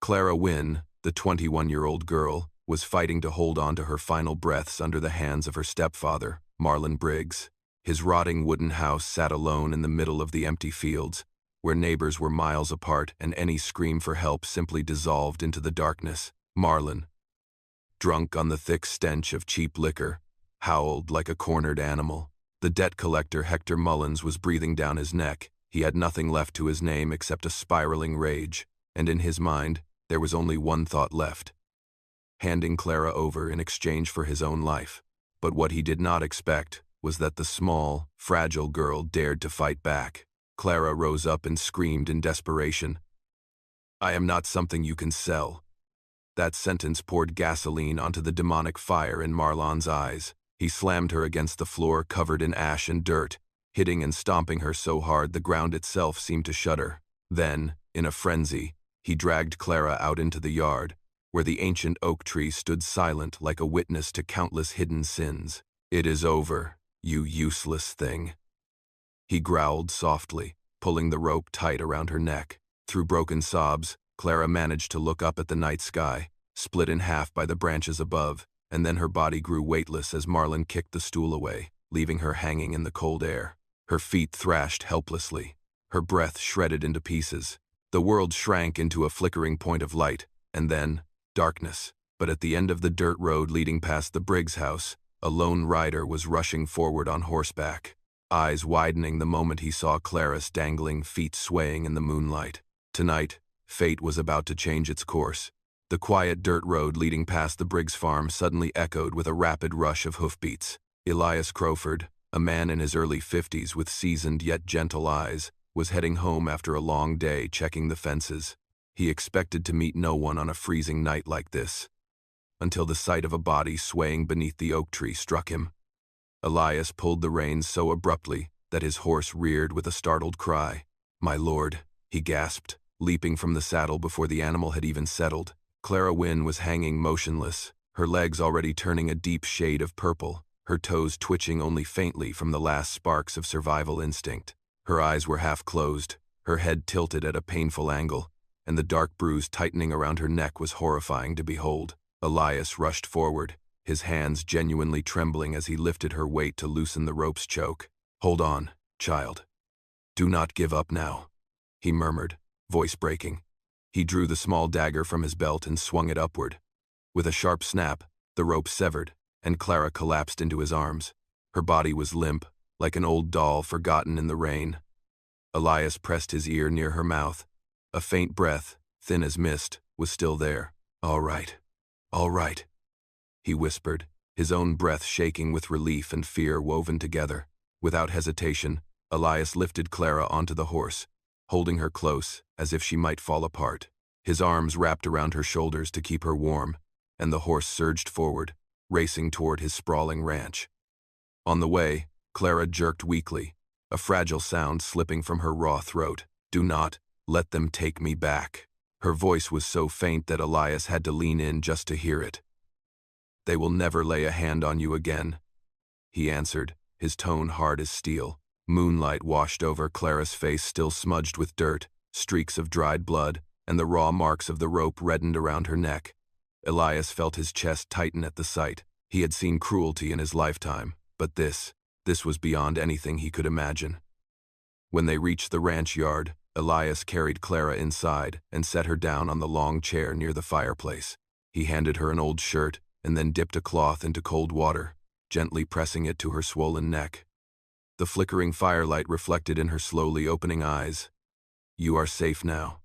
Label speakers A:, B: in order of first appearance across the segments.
A: Clara Wynne, the 21-year-old girl, was fighting to hold on to her final breaths under the hands of her stepfather, Marlon Briggs. His rotting wooden house sat alone in the middle of the empty fields, where neighbors were miles apart and any scream for help simply dissolved into the darkness. Marlon, drunk on the thick stench of cheap liquor, howled like a cornered animal. The debt collector Hector Mullins was breathing down his neck. He had nothing left to his name except a spiraling rage, and in his mind, there was only one thought left: handing Clara over in exchange for his own life. But what he did not expect was that the small, fragile girl dared to fight back. Clara rose up and screamed in desperation, "I am not something you can sell." That sentence poured gasoline onto the demonic fire in Marlon's eyes. He slammed her against the floor covered in ash and dirt, hitting and stomping her so hard the ground itself seemed to shudder. Then, in a frenzy, he dragged Clara out into the yard, where the ancient oak tree stood silent like a witness to countless hidden sins. "It is over, you useless thing," he growled softly, pulling the rope tight around her neck. Through broken sobs, Clara managed to look up at the night sky, split in half by the branches above, and then her body grew weightless as Marlon kicked the stool away, leaving her hanging in the cold air. Her feet thrashed helplessly, her breath shredded into pieces. The world shrank into a flickering point of light, and then darkness. But at the end of the dirt road leading past the Briggs house, a lone rider was rushing forward on horseback, eyes widening the moment he saw Clara's dangling feet swaying in the moonlight. Tonight, fate was about to change its course. The quiet dirt road leading past the Briggs farm suddenly echoed with a rapid rush of hoofbeats. Elias Crowford, a man in his early 50s with seasoned yet gentle eyes, was heading home after a long day checking the fences. He expected to meet no one on a freezing night like this, until the sight of a body swaying beneath the oak tree struck him. Elias pulled the reins so abruptly that his horse reared with a startled cry. "My lord," he gasped, leaping from the saddle before the animal had even settled. Clara Wynne was hanging motionless, her legs already turning a deep shade of purple, her toes twitching only faintly from the last sparks of survival instinct. Her eyes were half closed, her head tilted at a painful angle, and the dark bruise tightening around her neck was horrifying to behold. Elias rushed forward, his hands genuinely trembling as he lifted her weight to loosen the rope's choke. "Hold on, child. Do not give up now," he murmured, voice breaking. He drew the small dagger from his belt and swung it upward. With a sharp snap, the rope severed, and Clara collapsed into his arms. Her body was limp, like an old doll forgotten in the rain. Elias pressed his ear near her mouth. A faint breath, thin as mist, was still there. All right, he whispered, his own breath shaking with relief and fear woven together. Without hesitation, Elias lifted Clara onto the horse, holding her close, as if she might fall apart. His arms wrapped around her shoulders to keep her warm, and the horse surged forward, racing toward his sprawling ranch. On the way, Clara jerked weakly, a fragile sound slipping from her raw throat. "Do not let them take me back." Her voice was so faint that Elias had to lean in just to hear it. "They will never lay a hand on you again," he answered, his tone hard as steel. Moonlight washed over Clara's face, still smudged with dirt, streaks of dried blood, and the raw marks of the rope reddened around her neck. Elias felt his chest tighten at the sight. He had seen cruelty in his lifetime, but this was beyond anything he could imagine. When they reached the ranch yard, Elias carried Clara inside and set her down on the long chair near the fireplace. He handed her an old shirt and then dipped a cloth into cold water, gently pressing it to her swollen neck. The flickering firelight reflected in her slowly opening eyes. "You are safe now,"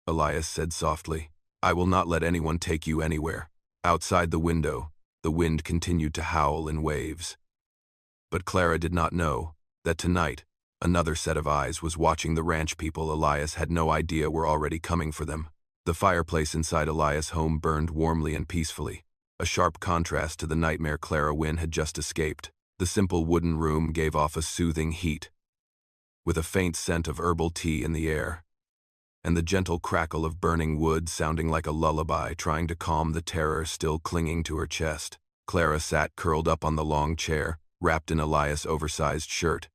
A: Elias said softly. "I will not let anyone take you anywhere." Outside the window, the wind continued to howl in waves. But Clara did not know that tonight, another set of eyes was watching the ranch people Elias had no idea were already coming for them. The fireplace inside Elias' home burned warmly and peacefully, a sharp contrast to the nightmare Clara Wynne had just escaped. The simple wooden room gave off a soothing heat, with a faint scent of herbal tea in the air, and the gentle crackle of burning wood sounding like a lullaby trying to calm the terror still clinging to her chest. Clara sat curled up on the long chair, wrapped in Elias' oversized shirt.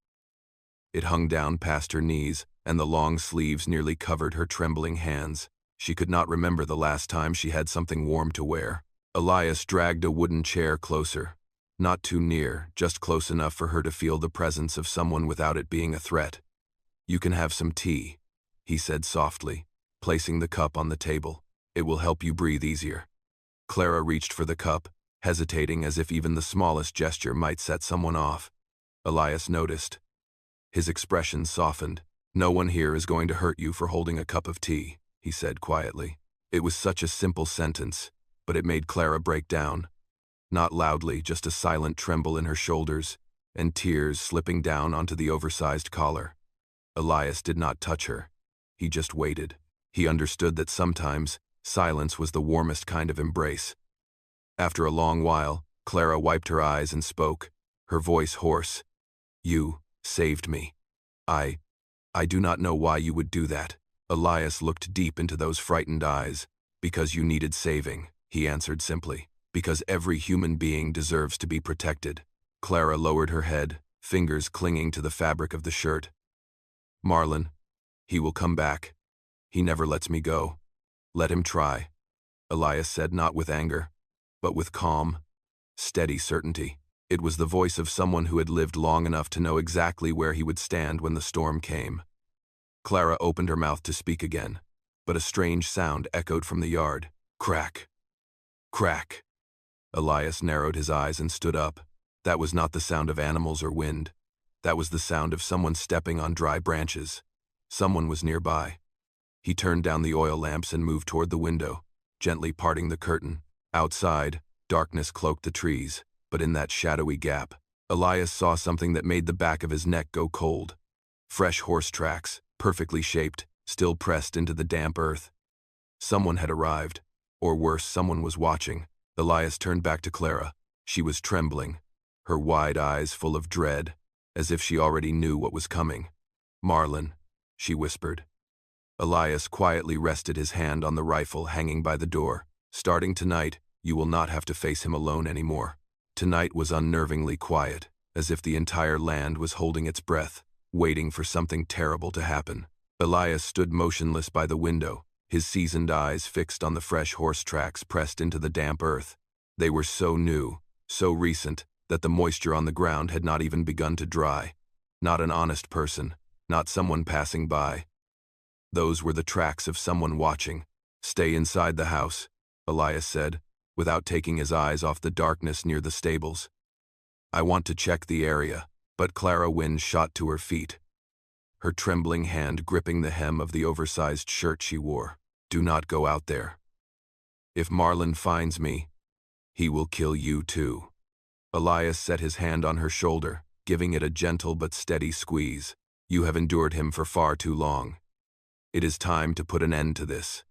A: It hung down past her knees, and the long sleeves nearly covered her trembling hands. She could not remember the last time she had something warm to wear. Elias dragged a wooden chair closer. Not too near, just close enough for her to feel the presence of someone without it being a threat. "You can have some tea," he said softly, placing the cup on the table. "It will help you breathe easier." Clara reached for the cup, hesitating as if even the smallest gesture might set someone off. Elias noticed. His expression softened. "No one here is going to hurt you for holding a cup of tea," he said quietly. It was such a simple sentence, but it made Clara break down. Not loudly, just a silent tremble in her shoulders, and tears slipping down onto the oversized collar. Elias did not touch her. He just waited. He understood that sometimes silence was the warmest kind of embrace. After a long while, Clara wiped her eyes and spoke, her voice hoarse. "You saved me. I do not know why you would do that." Elias looked deep into those frightened eyes. "Because you needed saving," he answered simply. "Because every human being deserves to be protected." Clara lowered her head, fingers clinging to the fabric of the shirt. "Marlon, he will come back. He never lets me go. Let him try," Elias said, not with anger, but with calm, steady certainty. It was the voice of someone who had lived long enough to know exactly where he would stand when the storm came. Clara opened her mouth to speak again, but a strange sound echoed from the yard. Crack. Crack. Elias narrowed his eyes and stood up. That was not the sound of animals or wind. That was the sound of someone stepping on dry branches. Someone was nearby. He turned down the oil lamps and moved toward the window, gently parting the curtain. Outside, darkness cloaked the trees, but in that shadowy gap, Elias saw something that made the back of his neck go cold. Fresh horse tracks, perfectly shaped, still pressed into the damp earth. Someone had arrived, or worse, someone was watching. Elias turned back to Clara. She was trembling, her wide eyes full of dread, as if she already knew what was coming. "Marlon," she whispered. Elias quietly rested his hand on the rifle hanging by the door. "Starting tonight, you will not have to face him alone anymore." Tonight was unnervingly quiet, as if the entire land was holding its breath, waiting for something terrible to happen. Elias stood motionless by the window, his seasoned eyes fixed on the fresh horse tracks pressed into the damp earth. They were so new, so recent, that the moisture on the ground had not even begun to dry. Not an honest person, not someone passing by. Those were the tracks of someone watching. "Stay inside the house," Elias said, without taking his eyes off the darkness near the stables. "I want to check the area," but Clara Wynne shot to her feet, her trembling hand gripping the hem of the oversized shirt she wore. "Do not go out there. If Marlon finds me, he will kill you too." Elias set his hand on her shoulder, giving it a gentle but steady squeeze. "You have endured him for far too long. It is time to put an end to this."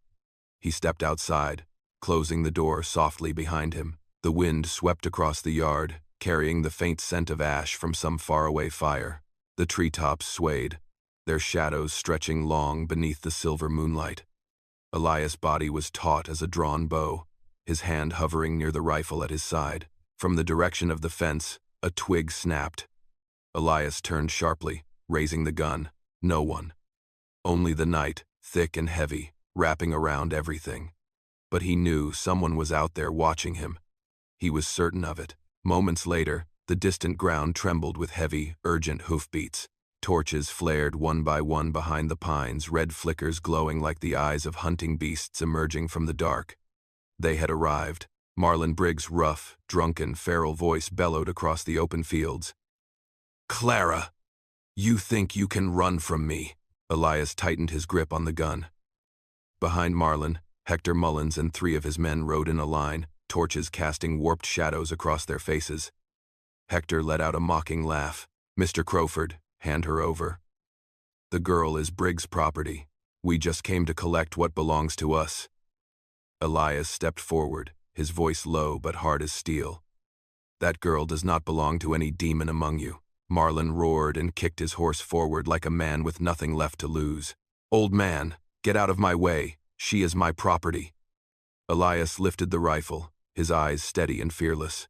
A: He stepped outside, closing the door softly behind him. The wind swept across the yard, carrying the faint scent of ash from some faraway fire. The treetops swayed, their shadows stretching long beneath the silver moonlight. Elias' body was taut as a drawn bow, his hand hovering near the rifle at his side. From the direction of the fence, a twig snapped. Elias turned sharply, raising the gun. No one. Only the night, thick and heavy, wrapping around everything. But he knew someone was out there watching him. He was certain of it. Moments later, the distant ground trembled with heavy, urgent hoofbeats. Torches flared one by one behind the pines, red flickers glowing like the eyes of hunting beasts emerging from the dark. They had arrived. Marlon Briggs' rough, drunken, feral voice bellowed across the open fields. "Clara, you think you can run from me?" Elias tightened his grip on the gun. Behind Marlon, Hector Mullins and 3 of his men rode in a line, torches casting warped shadows across their faces. Hector let out a mocking laugh. "Mr. Crowford, hand her over. The girl is Briggs' property. We just came to collect what belongs to us." Elias stepped forward, his voice low but hard as steel. "That girl does not belong to any demon among you." Marlon roared and kicked his horse forward like a man with nothing left to lose. "Old man, get out of my way. She is my property." Elias lifted the rifle, his eyes steady and fearless.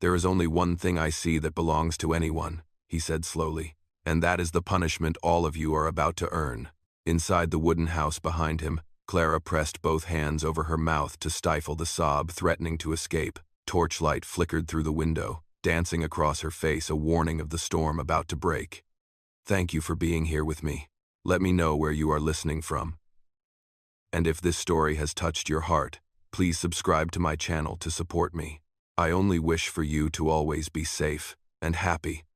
A: "There is only one thing I see that belongs to anyone," he said slowly, "and that is the punishment all of you are about to earn." Inside the wooden house behind him, Clara pressed both hands over her mouth to stifle the sob threatening to escape. Torchlight flickered through the window, dancing across her face a warning of the storm about to break. Thank you for being here with me. Let me know where you are listening from. And if this story has touched your heart, please subscribe to my channel to support me. I only wish for you to always be safe and happy.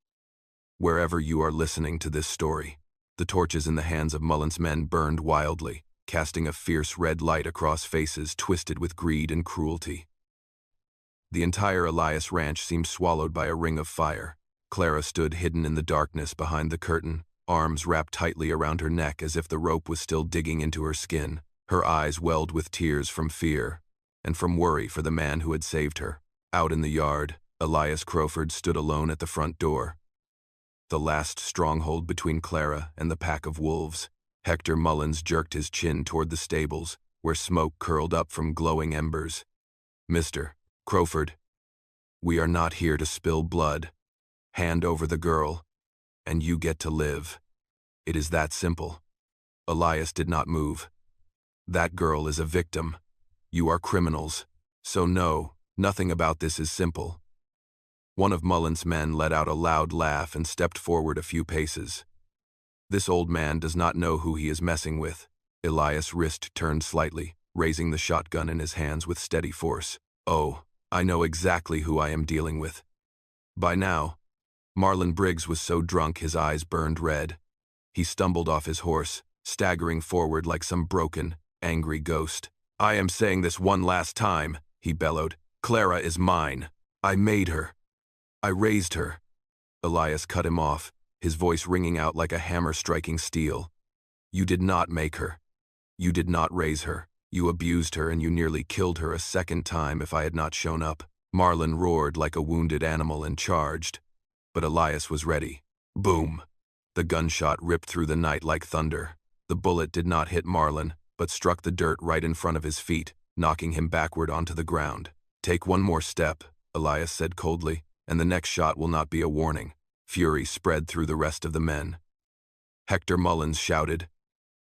A: Wherever you are listening to this story, the torches in the hands of Mullen's men burned wildly, casting a fierce red light across faces twisted with greed and cruelty. The entire Elias ranch seemed swallowed by a ring of fire. Clara stood hidden in the darkness behind the curtain, arms wrapped tightly around her neck as if the rope was still digging into her skin. Her eyes welled with tears from fear and from worry for the man who had saved her. Out in the yard, Elias Crowford stood alone at the front door, the last stronghold between Clara and the pack of wolves. Hector Mullins jerked his chin toward the stables, where smoke curled up from glowing embers. Mr. Crowford, we are not here to spill blood. Hand over the girl, and you get to live. It is that simple. Elias did not move. That girl is a victim. You are criminals. So no, nothing about this is simple. One of Mullen's men let out a loud laugh and stepped forward a few paces. This old man does not know who he is messing with. Elias' wrist turned slightly, raising the shotgun in his hands with steady force. Oh, I know exactly who I am dealing with. By now, Marlon Briggs was so drunk his eyes burned red. He stumbled off his horse, staggering forward like some broken, angry ghost. I am saying this one last time, he bellowed. Clara is mine. I made her. I raised her. Elias cut him off, his voice ringing out like a hammer striking steel. You did not make her. You did not raise her. You abused her and you nearly killed her a second time if I had not shown up. Marlon roared like a wounded animal and charged. But Elias was ready. Boom! The gunshot ripped through the night like thunder. The bullet did not hit Marlon, but struck the dirt right in front of his feet, knocking him backward onto the ground. Take one more step, Elias said coldly, and the next shot will not be a warning. Fury spread through the rest of the men. Hector Mullins shouted,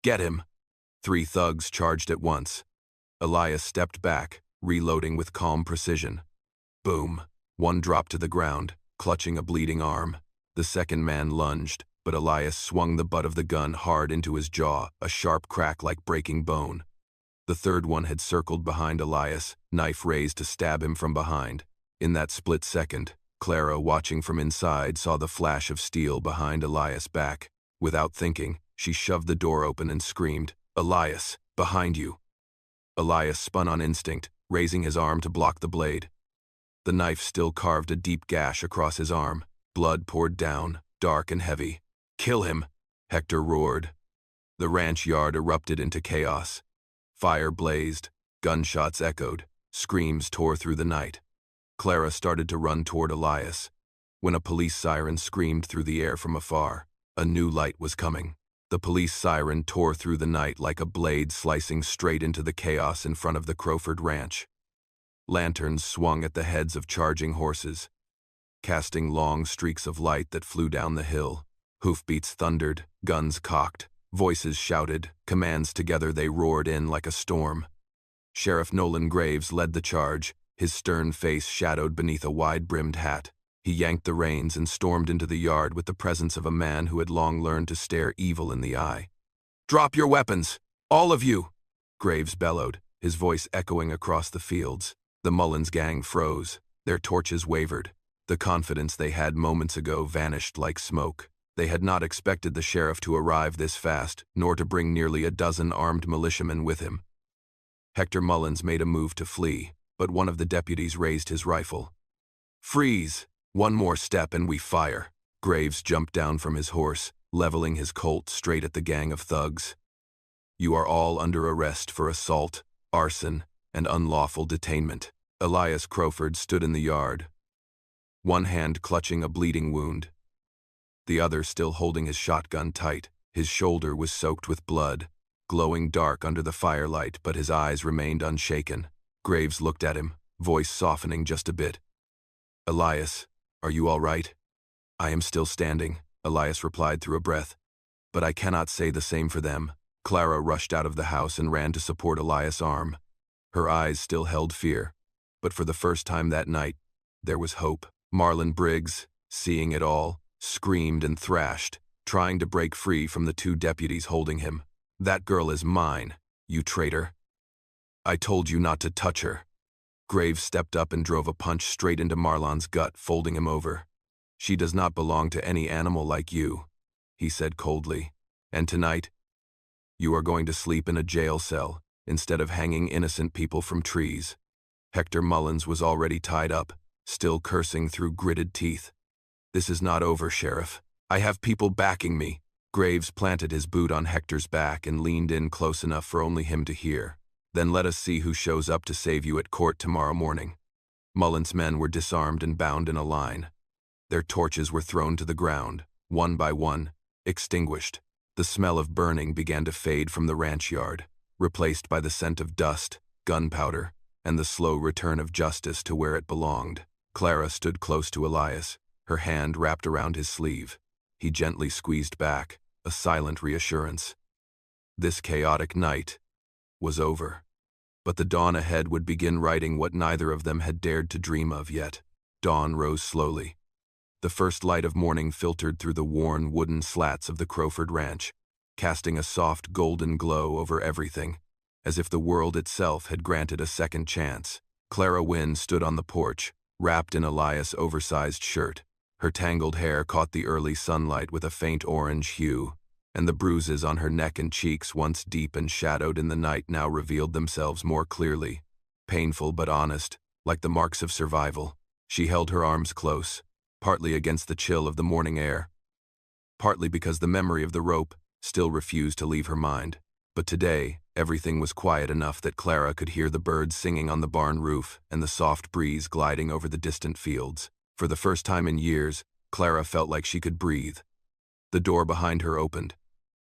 A: Get him! 3 thugs charged at once. Elias stepped back, reloading with calm precision. Boom! One dropped to the ground, clutching a bleeding arm. The second man lunged, but Elias swung the butt of the gun hard into his jaw, a sharp crack like breaking bone. The third one had circled behind Elias, knife raised to stab him from behind. In that split second, Clara, watching from inside, saw the flash of steel behind Elias' back. Without thinking, she shoved the door open and screamed, Elias, behind you! Elias spun on instinct, raising his arm to block the blade. The knife still carved a deep gash across his arm. Blood poured down, dark and heavy. Kill him! Hector roared. The ranch yard erupted into chaos. Fire blazed, gunshots echoed, screams tore through the night. Clara started to run toward Elias, when a police siren screamed through the air from afar. A new light was coming. The police siren tore through the night like a blade slicing straight into the chaos in front of the Crowford ranch. Lanterns swung at the heads of charging horses, casting long streaks of light that flew down the hill. Hoofbeats thundered, guns cocked, voices shouted, commands together they roared in like a storm. Sheriff Nolan Graves led the charge, his stern face shadowed beneath a wide-brimmed hat. He yanked the reins and stormed into the yard with the presence of a man who had long learned to stare evil in the eye. Drop your weapons! All of you! Graves bellowed, his voice echoing across the fields. The Mullins gang froze. Their torches wavered. The confidence they had moments ago vanished like smoke. They had not expected the sheriff to arrive this fast, nor to bring nearly a dozen armed militiamen with him. Hector Mullins made a move to flee, but one of the deputies raised his rifle. Freeze! One more step and we fire. Graves jumped down from his horse, leveling his Colt straight at the gang of thugs. You are all under arrest for assault, arson, and unlawful detainment. Elias Crowford stood in the yard, one hand clutching a bleeding wound, the other still holding his shotgun tight. His shoulder was soaked with blood, glowing dark under the firelight, but his eyes remained unshaken. Graves looked at him, voice softening just a bit. Elias, are you all right? I am still standing, Elias replied through a breath. But I cannot say the same for them. Clara rushed out of the house and ran to support Elias' arm. Her eyes still held fear, but for the first time that night, there was hope. Marlon Briggs, seeing it all, screamed and thrashed, trying to break free from the two deputies holding him. "That girl is mine, you traitor. I told you not to touch her." Graves stepped up and drove a punch straight into Marlon's gut, folding him over. "She does not belong to any animal like you," he said coldly. "And tonight, you are going to sleep in a jail cell instead of hanging innocent people from trees." Hector Mullins was already tied up, still cursing through gritted teeth. "This is not over, Sheriff. I have people backing me." Graves planted his boot on Hector's back and leaned in close enough for only him to hear. "Then let us see who shows up to save you at court tomorrow morning." Mullins' men were disarmed and bound in a line. Their torches were thrown to the ground, one by one, extinguished. The smell of burning began to fade from the ranch yard, replaced by the scent of dust, gunpowder, and the slow return of justice to where it belonged. Clara stood close to Elias, her hand wrapped around his sleeve. He gently squeezed back, a silent reassurance. This chaotic night was over. But the dawn ahead would begin writing what neither of them had dared to dream of yet. Dawn rose slowly. The first light of morning filtered through the worn wooden slats of the Crowford Ranch, casting a soft golden glow over everything, as if the world itself had granted a second chance. Clara Wynne stood on the porch, wrapped in Elias' oversized shirt. Her tangled hair caught the early sunlight with a faint orange hue, and the bruises on her neck and cheeks, once deep and shadowed in the night, now revealed themselves more clearly, painful but honest, like the marks of survival. She held her arms close, partly against the chill of the morning air, partly because the memory of the rope still refused to leave her mind. But today, everything was quiet enough that Clara could hear the birds singing on the barn roof and the soft breeze gliding over the distant fields. For the first time in years, Clara felt like she could breathe. The door behind her opened.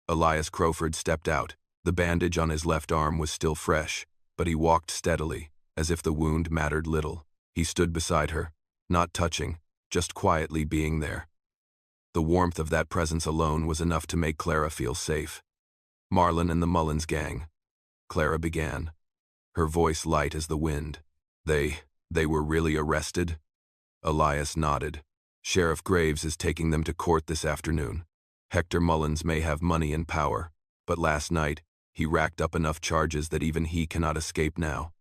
A: Elias Crowford stepped out. The bandage on his left arm was still fresh, but he walked steadily, as if the wound mattered little. He stood beside her, not touching, just quietly being there. The warmth of that presence alone was enough to make Clara feel safe. "Marlon and the Mullins gang," Clara began, her voice light as the wind. They were really arrested?" Elias nodded. "Sheriff Graves is taking them to court this afternoon. Hector Mullins may have money and power, but last night, he racked up enough charges that even he cannot escape now.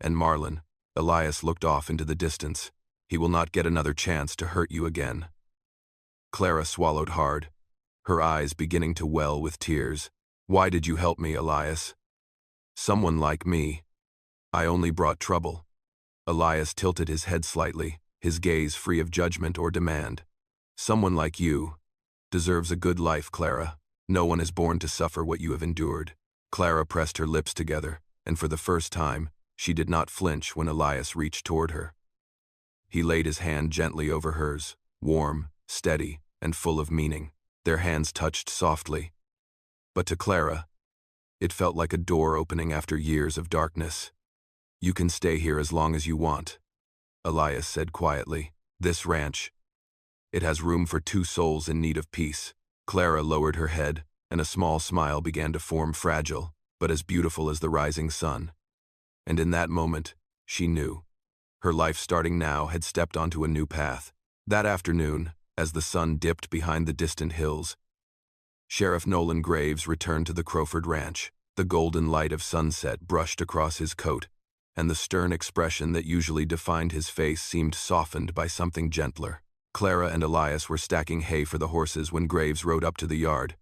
A: And Marlon," Elias looked off into the distance, "he will not get another chance to hurt you again." Clara swallowed hard, her eyes beginning to well with tears. "Why did you help me, Elias?" "Someone like me. I only brought trouble." Elias tilted his head slightly, his gaze free of judgment or demand. "Someone like you deserves a good life, Clara. No one is born to suffer what you have endured." Clara pressed her lips together, and for the first time, she did not flinch when Elias reached toward her. He laid his hand gently over hers, warm, steady, and full of meaning. Their hands touched softly. But to Clara, it felt like a door opening after years of darkness. "You can stay here as long as you want," Elias said quietly. "This ranch, it has room for 2 souls in need of peace." Clara lowered her head, and a small smile began to form, fragile, but as beautiful as the rising sun. And in that moment, she knew. Her life starting now had stepped onto a new path. That afternoon, as the sun dipped behind the distant hills, Sheriff Nolan Graves returned to the Crowford Ranch. The golden light of sunset brushed across his coat, and the stern expression that usually defined his face seemed softened by something gentler. Clara and Elias were stacking hay for the horses when Graves rode up to the yard.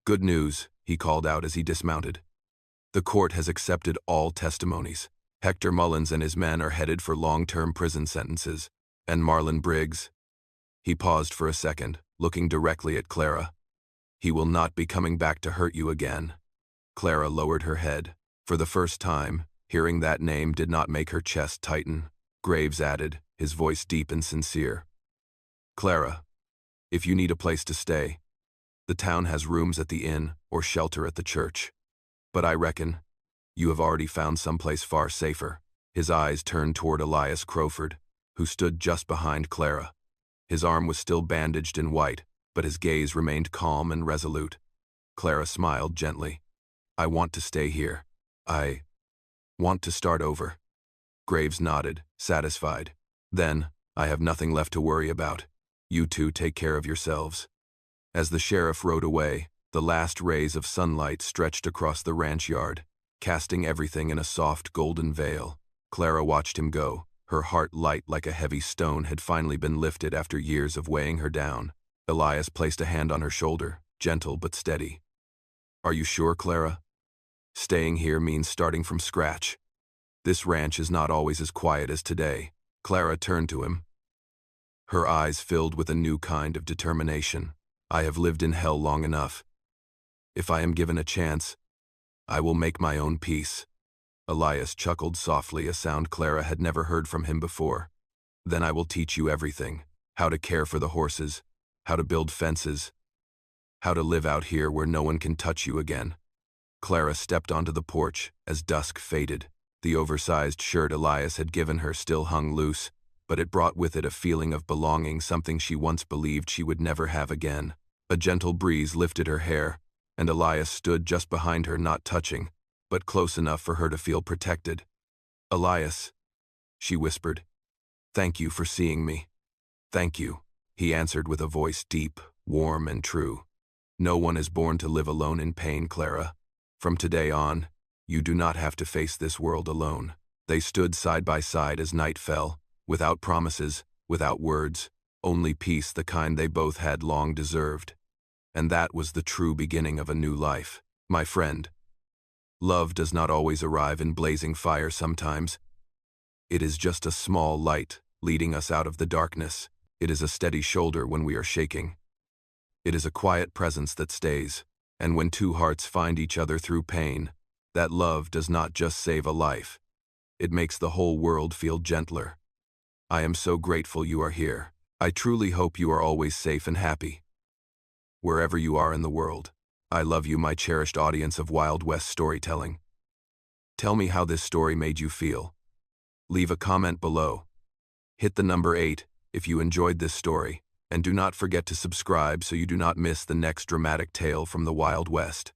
A: "Good news," he called out as he dismounted. "The court has accepted all testimonies. Hector Mullins and his men are headed for long-term prison sentences. And Marlon Briggs—" He paused for a second, looking directly at Clara. "He will not be coming back to hurt you again." Clara lowered her head. For the first time, hearing that name did not make her chest tighten. Graves added, his voice deep and sincere, "Clara, if you need a place to stay, the town has rooms at the inn or shelter at the church. But I reckon you have already found someplace far safer." His eyes turned toward Elias Crowford, who stood just behind Clara. His arm was still bandaged in white, but his gaze remained calm and resolute. Clara smiled gently. I want to stay here. I want to start over. Graves nodded, satisfied. Then, I have nothing left to worry about. You two take care of yourselves. As the sheriff rode away, the last rays of sunlight stretched across the ranch yard, casting everything in a soft golden veil. Clara watched him go, her heart light like a heavy stone had finally been lifted after years of weighing her down. Elias placed a hand on her shoulder, gentle but steady. Are you sure, Clara? Staying here means starting from scratch. This ranch is not always as quiet as today. Clara turned to him, her eyes filled with a new kind of determination. I have lived in hell long enough. If I am given a chance, I will make my own peace. Elias chuckled softly, a sound Clara had never heard from him before. Then I will teach you everything. How to care for the horses, how to build fences, how to live out here where no one can touch you again. Clara stepped onto the porch as dusk faded. The oversized shirt Elias had given her still hung loose, but it brought with it a feeling of belonging, something she once believed she would never have again. A gentle breeze lifted her hair, and Elias stood just behind her, not touching, but close enough for her to feel protected. Elias, she whispered, thank you for seeing me. Thank you, he answered with a voice deep, warm, and true. No one is born to live alone in pain, Clara. From today on, you do not have to face this world alone. They stood side by side as night fell, without promises, without words, only peace, the kind they both had long deserved. And that was the true beginning of a new life. My friend, love does not always arrive in blazing fire. Sometimes it is just a small light leading us out of the darkness. It is a steady shoulder when we are shaking. It is a quiet presence that stays. And when two hearts find each other through pain, that love does not just save a life. It makes the whole world feel gentler. I am so grateful you are here. I truly hope you are always safe and happy. Wherever you are in the world, I love you, my cherished audience of Wild West storytelling. Tell me how this story made you feel. Leave a comment below. Hit the number 8 if you enjoyed this story, and do not forget to subscribe so you do not miss the next dramatic tale from the Wild West.